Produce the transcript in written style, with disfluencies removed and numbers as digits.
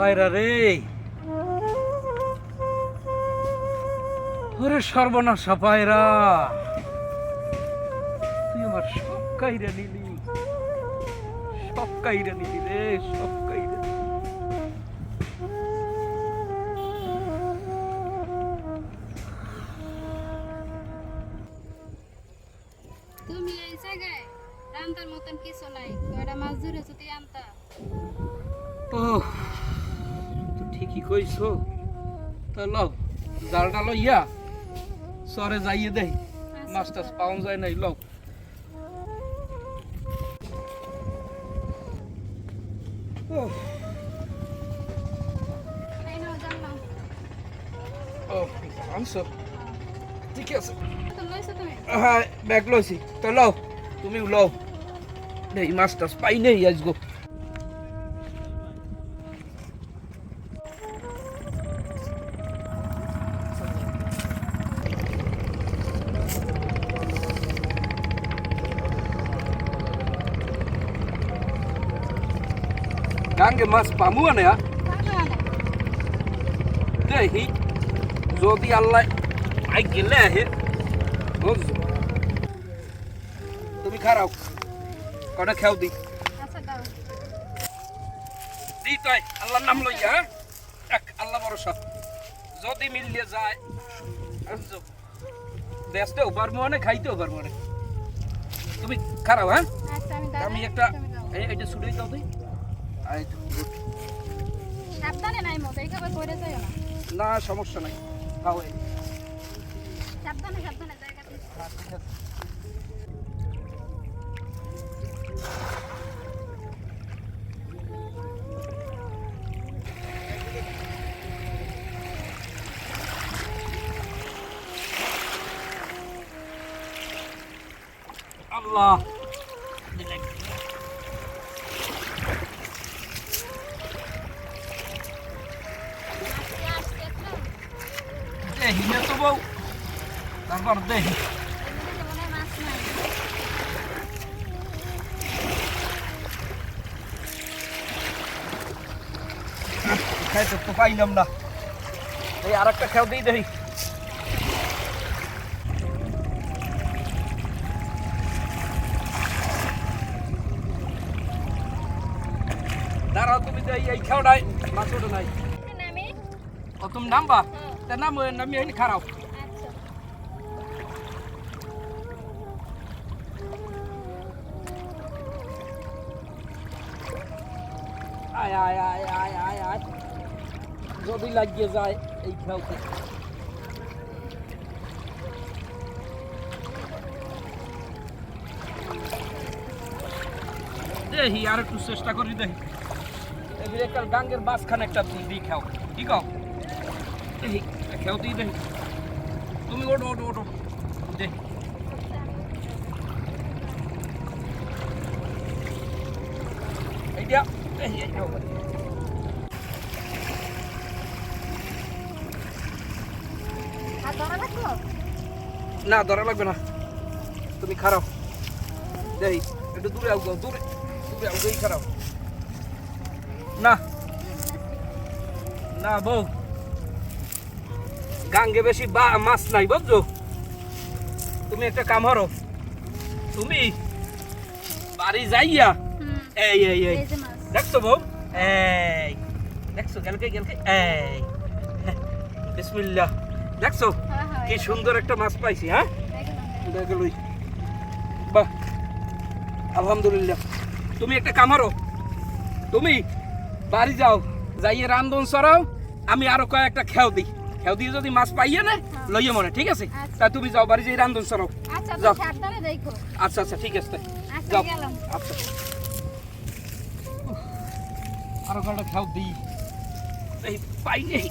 পায়রা রে, ওরে সর্বনাশা পায়রা, তুই আমার সব কাইরা নিলি, সব কাইরা নিলি রে, সব কাইরা। তুমি এই জায়গায় রান্তার মতন কিছু নাই, কয়টা মাছ ধরেছো তুই আনতা। ও তুই ঠিকই কইছো, তা লও জালটা লইয়া সরে যাইয়ে দেই, মাছ টাছ পাওয়া যায় নাই, লও। এই নাও জাল নাও। ও আনছো, ঠিক আছে। তো লইছো তুমি? হ্যাঁ ব্যাগ লইছি, তো লও তুমিও লও, দেই মাছ টাছ পাই নেই আজগো। গাঙ্গে মাছ পামু না দেখি, যদি আল্লাহ আই গেলে আহে বুঝছো। তুমি খারাও কটা খেও দি আচ্ছা দাও। দি তাই আল্লাহর নাম লইয়া, হ্যাঁ এক আল্লাহ ভরসা, যদি মিলিয়ে যায় বুঝছো, দেশতেও পারবো মানে খাইতেও পারবো মানে। তুমি খারাও, হ্যাঁ আচ্ছা আমি দাও। আমি একটা এইটা ছুড়ে দাও তুই। আই তো গুড। সাবধানে নাই মতো, এই খাবার পড়ে যায় না। না সমস্যা নাই, খাও এই। সাবধানে সাবধানে জায়গাতে। ঠিক আছে। আল্লাহ দেখি না তো বউ, তারপর দেখি। মনে মাছ নাই। খাইতে তো পাইলাম না, এই আর একটা খেয়াল দিই দেখি। দাঁড়াও তুমি তো এই খেয়ালটাই মাছ ওঠে নাই। নামি? ও তুমি নামবা, হ্যাঁ। তা নামি এখানে খারাপ। আচ্ছা। আয় আয় আয় আয় আয় আয়, যদি লাগিয়ে যায় এই খেয়ালতে। দেখি আর একটু চেষ্টা করি দেখি, এবারে কাল গাঙ্গের মাঝখানে একটা দিই খাও, কি খাও দেখি, খেয়াও দিই দেখি। তুমি ওঠো ওঠো ওঠো দেখি। এইটা এইটাও আর ধরা রাখো? না, ধরা লাগবে না, তুমি খারাপ দেখি, একটু দূরে আউগাও, দূরে দূরে আউগাই খারাপ। না না বউ, গাঙ্গে বেশি মাছ নাই বুঝছো। তুমি একটা কাম করো, তুমি বাড়ি যাইয়া এই এই এই এই যে মাছ। দেখছো বউ, এই দেখছো গেলকে গেলকে, এই বিসমিল্লাহ, দেখছো হ্যাঁ হ্যাঁ। কি সুন্দর একটা মাছ পাইছি। হ্যাঁ একদম। দেখলই, বাহ আলহামদুলিল্লাহ। তুমি একটা কামারো, তুমি বাড়ি যাও, যাইয়ে রান্ধন সরাও, আমি আরো কয়েকটা খেয়াও দিই, খেয়াও দিয়ে যদি মাছ পাইয়ে না লইয়ে মনে, ঠিক আছে। আচ্ছা। তা তুমি যাও বাড়ি যাই রান্ধন সরাও। আচ্ছা তো যাও। সাবধানে দেখো। আচ্ছা আচ্ছা ঠিক আছে, আচ্ছা যাও। গেলাম। আচ্ছা আরো কয়েকটা খেয়াও দিই, এই পাই নেই।